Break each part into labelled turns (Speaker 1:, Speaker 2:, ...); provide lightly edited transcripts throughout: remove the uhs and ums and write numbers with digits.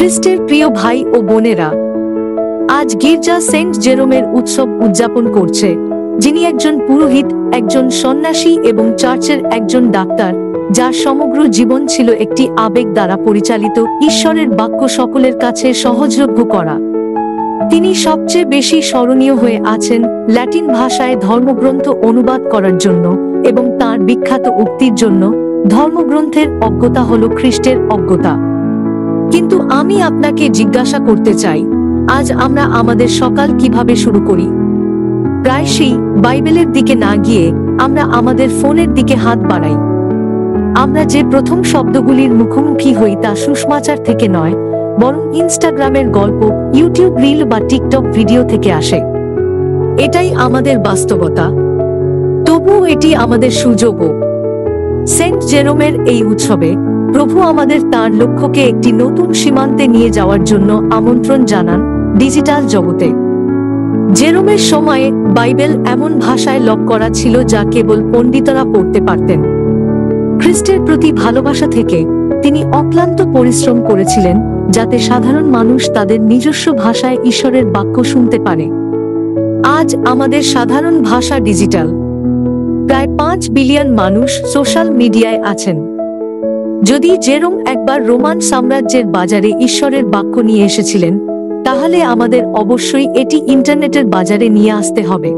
Speaker 1: খ্রিস্টের প্রিয় ভাই ও বোনেরা, আজ গির্জা সেন্ট জেরোমের উৎসব উদযাপন করছে, যিনি একজন পুরোহিত, একজন সন্ন্যাসী এবং চার্চের একজন ডাক্তার, যার সমগ্র জীবন ছিল একটি আবেগ দ্বারা পরিচালিত ঈশ্বরের বাক্য সকলের কাছে সহজলভ্য করা। তিনি সবচেয়ে বেশি স্মরণীয় হয়ে আছেন ল্যাটিন ভাষায় ধর্মগ্রন্থ অনুবাদ করার জন্য এবং তাঁর বিখ্যাত উক্তির জন্য, ধর্মগ্রন্থের অজ্ঞতা হল খ্রিস্টের অজ্ঞতা। কিন্তু আমি আপনাকে জিজ্ঞাসা করতে চাই, আজ আমরা আমাদের সকাল কিভাবে শুরু করি? প্রায়শই বাইবেলের দিকে না গিয়ে আমরা আমাদের ফোনের দিকে হাত বাড়াই। আমরা যে প্রথম শব্দগুলির মুখোমুখি হই তা সুসমাচার থেকে নয়, বরং ইনস্টাগ্রামের গল্প, ইউটিউব রিল বা টিকটক ভিডিও থেকে আসে। এটাই আমাদের বাস্তবতা, তবুও এটি আমাদের সুযোগও। সেন্ট জেরোমের এই উৎসবে প্রভু আমাদের তাঁর লক্ষ্যকে একটি নতুন সীমান্তে নিয়ে যাওয়ার জন্য আমন্ত্রণ জানান, ডিজিটাল জগতে। জেরোমের সময়ে বাইবেল এমন ভাষায় লক করা ছিল যা কেবল পণ্ডিতরা পড়তে পারতেন। খ্রিস্টের প্রতি ভালোবাসা থেকে তিনি অক্লান্ত পরিশ্রম করেছিলেন যাতে সাধারণ মানুষ তাদের নিজস্ব ভাষায় ঈশ্বরের বাক্য শুনতে পারে। আজ আমাদের সাধারণ ভাষা ডিজিটাল। প্রায় 5 বিলিয়ন মানুষ সোশ্যাল মিডিয়ায় আছেন। যদি জেরোম একবার রোমান সাম্রাজ্যের বাজারে ঈশ্বরের বাক্য নিয়ে এসেছিলেন, তাহলে আমাদের অবশ্যই এটি ইন্টারনেটের বাজারে নিয়ে আসতে হবে।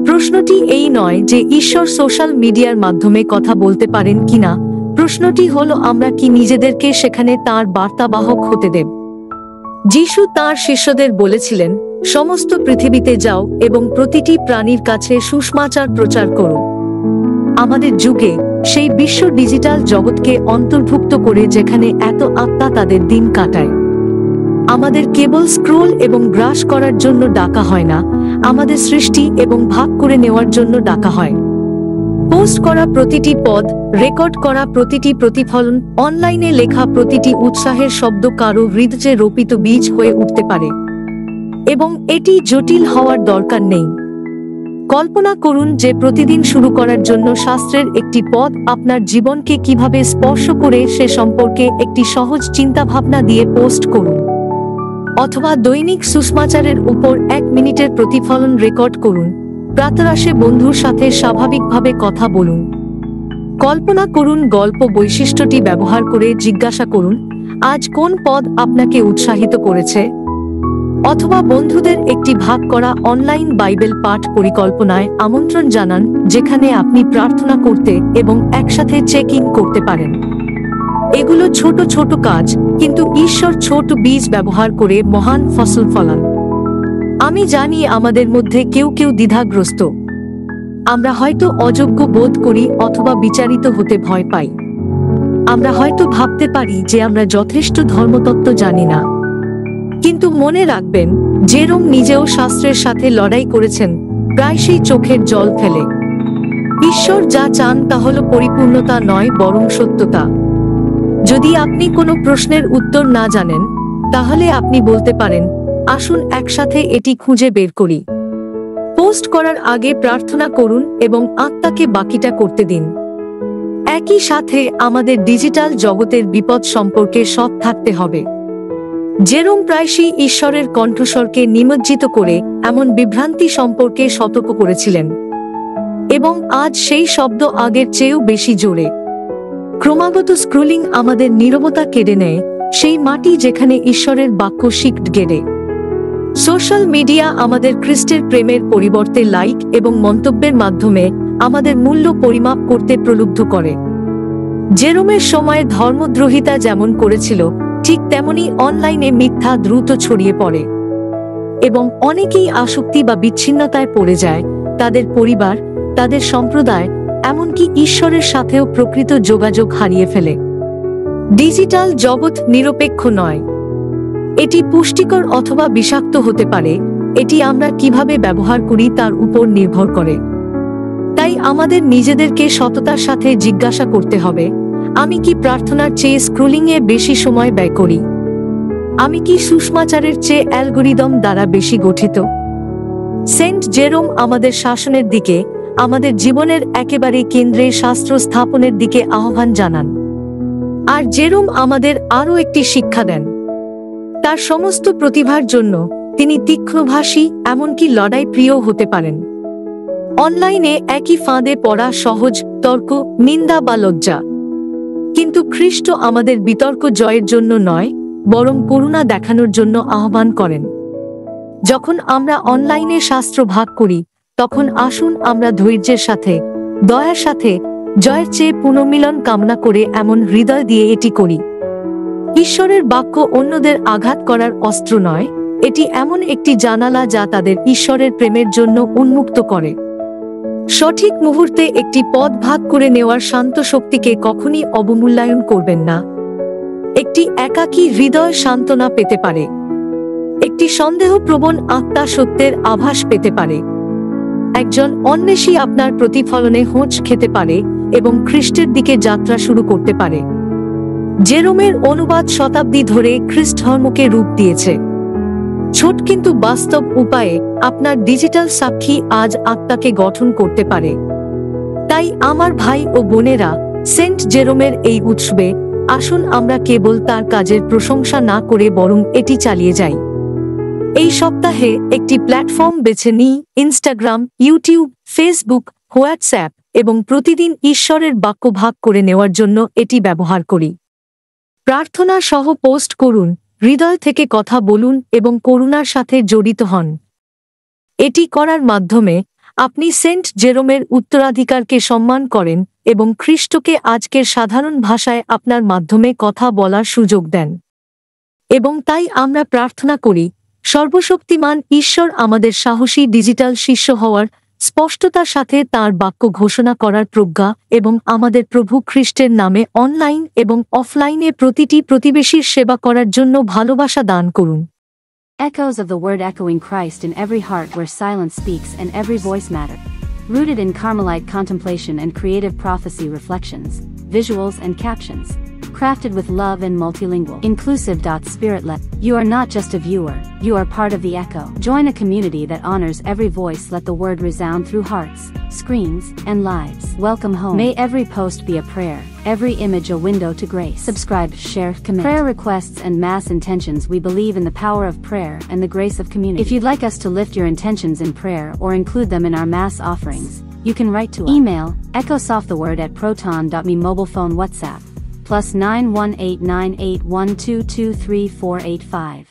Speaker 1: প্রশ্নটি এই নয় যে ঈশ্বর সোশ্যাল মিডিয়ার মাধ্যমে কথা বলতে পারেন কিনা, প্রশ্নটি হলো আমরা কি নিজেদেরকে সেখানে তাঁর বার্তাবাহক হতে দেব। যিশু তাঁর শিষ্যদের বলেছিলেন, সমস্ত পৃথিবীতে যাও এবং প্রতিটি প্রাণীর কাছে সুসমাচার প্রচার করো। আমাদের যুগে সেই বিশ্ব ডিজিটাল জগৎকে অন্তর্ভুক্ত করে যেখানে এত আত্মা তাদের দিন কাটায়। আমাদের কেবল স্ক্রোল এবং গ্রাস করার জন্য ডাকা হয় না, আমাদের সৃষ্টি এবং ভাগ করে নেওয়ার জন্য ডাকা হয়। পোস্ট করা প্রতিটি পদ, রেকর্ড করা প্রতিটি প্রতিফলন, অনলাইনে লেখা প্রতিটি উৎসাহের শব্দ কারো হৃদয়ে রোপিত বীজ হয়ে উঠতে পারে, এবং এটি জটিল হওয়ার দরকার নেই। কল্পনা করুন যে প্রতিদিন শুরু করার জন্য শাস্ত্রের একটি পদ আপনার জীবনকে কিভাবে স্পর্শ করে সে সম্পর্কে একটি সহজ চিন্তাভাবনা দিয়ে পোস্ট করুন। অথবা দৈনিক সুসমাচারের উপর 1 মিনিটের প্রতিফলন রেকর্ড করুন। প্রাতরাশে বন্ধুর সাথে স্বাভাবিকভাবে কথা বলুন। কল্পনা করুন গল্প বৈশিষ্ট্যটি ব্যবহার করে জিজ্ঞাসা করুন, আজ কোন পদ আপনাকে উৎসাহিত করেছে? অথবা বন্ধুদের একটি ভাগ করা অনলাইন বাইবেল পাঠ পরিকল্পনায় আমন্ত্রণ জানান, যেখানে আপনি প্রার্থনা করতে এবং একসাথে চেকিং করতে পারেন। এগুলো ছোট ছোট কাজ, কিন্তু ঈশ্বর ছোট বীজ ব্যবহার করে মহান ফসল ফলান। আমি জানি আমাদের মধ্যে কেউ কেউ দ্বিধাগ্রস্ত। আমরা হয়তো অযোগ্য বোধ করি অথবা বিচারিত হতে ভয় পাই। আমরা হয়তো ভাবতে পারি যে আমরা যথেষ্ট ধর্মতত্ত্ব জানি না। কিন্তু মনে রাখবেন, জেরোম নিজেও শাস্ত্রের সাথে লড়াই করেছেন, প্রায়শই চোখের জল ফেলে। ঈশ্বর যা চান তা হল পরিপূর্ণতা নয়, বরং সত্যতা। যদি আপনি কোনো প্রশ্নের উত্তর না জানেন, তাহলে আপনি বলতে পারেন, আসুন একসাথে এটি খুঁজে বের করি। পোস্ট করার আগে প্রার্থনা করুন এবং আত্মাকে বাকিটা করতে দিন। একই সাথে আমাদের ডিজিটাল জগতের বিপদ সম্পর্কে সৎ থাকতে হবে। জেরোম প্রায়শই ঈশ্বরের কণ্ঠস্বরকে নিমজ্জিত করে এমন বিভ্রান্তি সম্পর্কে সতর্ক করেছিলেন, এবং আজ সেই শব্দ আগের চেয়েও বেশি জোরে। ক্রমাগত স্ক্রোলিং আমাদের নীরবতা কেড়ে নেয়, সেই মাটি যেখানে ঈশ্বরের বাক্য শিকট গেড়ে। সোশ্যাল মিডিয়া আমাদের খ্রিস্টের প্রেমের পরিবর্তে লাইক এবং মন্তব্যের মাধ্যমে আমাদের মূল্য পরিমাপ করতে প্রলুব্ধ করে। জেরোমের সময় ধর্মদ্রোহিতা যেমন করেছিল, ঠিক তেমনি অনলাইনে মিথ্যা দ্রুত ছড়িয়ে পড়ে, এবং অনেকেই আসক্তি বা বিচ্ছিন্নতায় পড়ে যায়। তাদের পরিবার, তাদের সম্প্রদায়, এমনকি ঈশ্বরের সাথেও প্রকৃত যোগাযোগ হারিয়ে ফেলে। ডিজিটাল জগৎ নিরপেক্ষ নয়। এটি পুষ্টিকর অথবা বিষাক্ত হতে পারে, এটি আমরা কিভাবে ব্যবহার করি তার উপর নির্ভর করে। তাই আমাদের নিজেদেরকে সততার সাথে জিজ্ঞাসা করতে হবে, আমি কি প্রার্থনার চেয়ে স্ক্রোলিংয়ে বেশি সময় ব্যয় করি? আমি কি সুসমাচারের চেয়ে অ্যালগরিদম দ্বারা বেশি গঠিত? সেন্ট জেরোম আমাদের শাসনের দিকে, আমাদের জীবনের একেবারে কেন্দ্রে শাস্ত্র স্থাপনের দিকে আহ্বান জানান। আর জেরোম আমাদের আরও একটি শিক্ষা দেন, তার সমস্ত প্রতিভার জন্য তিনি তীক্ষ্ণভাষী, এমনকি লড়াই প্রিয় হতে পারেন। অনলাইনে একই ফাঁদে পড়া সহজ, তর্ক, নিন্দা বা লজ্জা। কিন্তু খ্রিস্ট আমাদের বিতর্ক জয়ের জন্য নয়, বরং করুণা দেখানোর জন্য আহ্বান করেন। যখন আমরা অনলাইনে শাস্ত্র ভাগ করি, তখন আসুন আমরা ধৈর্যের সাথে, দয়ার সাথে, জয়ের চেয়ে পুনর্মিলন কামনা করে এমন হৃদয় দিয়ে এটি করি। ঈশ্বরের বাক্য অন্যদের আঘাত করার অস্ত্র নয়, এটি এমন একটি জানালা যা তাদের ঈশ্বরের প্রেমের জন্য উন্মুক্ত করে। সঠিক মুহূর্তে একটি পথ ভাগ করে নেওয়ার শান্ত শক্তিকে কখনই অবমূল্যায়ন করবেন না। একটি একাকী হৃদয় সান্ত্বনা পেতে পারে, একটি সন্দেহপ্রবণ আত্মা সত্যের আভাস পেতে পারে, একজন অন্বেষী আপনার প্রতিফলনে হোঁচ খেতে পারে এবং খ্রিস্টের দিকে যাত্রা শুরু করতে পারে। জেরোমের অনুবাদ শতাব্দী ধরে খ্রিস্ট ধর্মকে রূপ দিয়েছে। ছোট কিন্তু বাস্তব উপায়ে আপনার ডিজিটাল সাক্ষী আজ আত্মাকে গঠন করতে পারে। তাই আমার ভাই ও বোনেরা, সেন্ট জেরোমের এই উৎসবে আসুন আমরা কেবল তার কাজের প্রশংসা না করে বরং এটি চালিয়ে যাই। এই সপ্তাহে একটি প্ল্যাটফর্ম বেছে নিই, ইনস্টাগ্রাম, ইউটিউব, ফেসবুক, হোয়াটসঅ্যাপ, এবং প্রতিদিন ঈশ্বরের বাক্য ভাগ করে নেওয়ার জন্য এটি ব্যবহার করি। প্রার্থনা সহ পোস্ট করুন, হৃদয় থেকে কথা বলুন এবং করুণার সাথে জড়িত হন। এটি করার মাধ্যমে আপনি সেন্ট জেরোমের উত্তরাধিকারকে সম্মান করেন এবং খ্রিস্টকে আজকের সাধারণ ভাষায় আপনার মাধ্যমে কথা বলার সুযোগ দেন। এবং তাই আমরা প্রার্থনা করি, সর্বশক্তিমান ঈশ্বর আমাদের সাহসী ডিজিটাল শিষ্য হওয়ার, স্পষ্টতার সাথে তাঁর বাক্য ঘোষণা করার প্রজ্ঞা এবং আমাদের প্রভু খ্রিস্টের নামে অনলাইন এবং অফলাইনে প্রতিটি প্রতিবেশীর সেবা করার জন্য ভালোবাসা দান করুন।
Speaker 2: Echoes of the word echoing Christ in every heart where silence speaks and every voice matter. Rooted in Carmelite contemplation and creative prophecy reflections, visuals and captions. Crafted with love and multilingual. Inclusive. Spirit-led. You are not just a viewer, you are part of the echo. Join a community that honors every voice. Let the word resound through hearts, screens, and lives. Welcome home. May every post be a prayer, every image a window to grace. Subscribe, share, commit. Prayer requests and mass intentions. We believe in the power of prayer and the grace of community. If you'd like us to lift your intentions in prayer or include them in our mass offerings, you can write to us. Email, echosofttheword@proton.me. Mobile phone WhatsApp, +918981223485.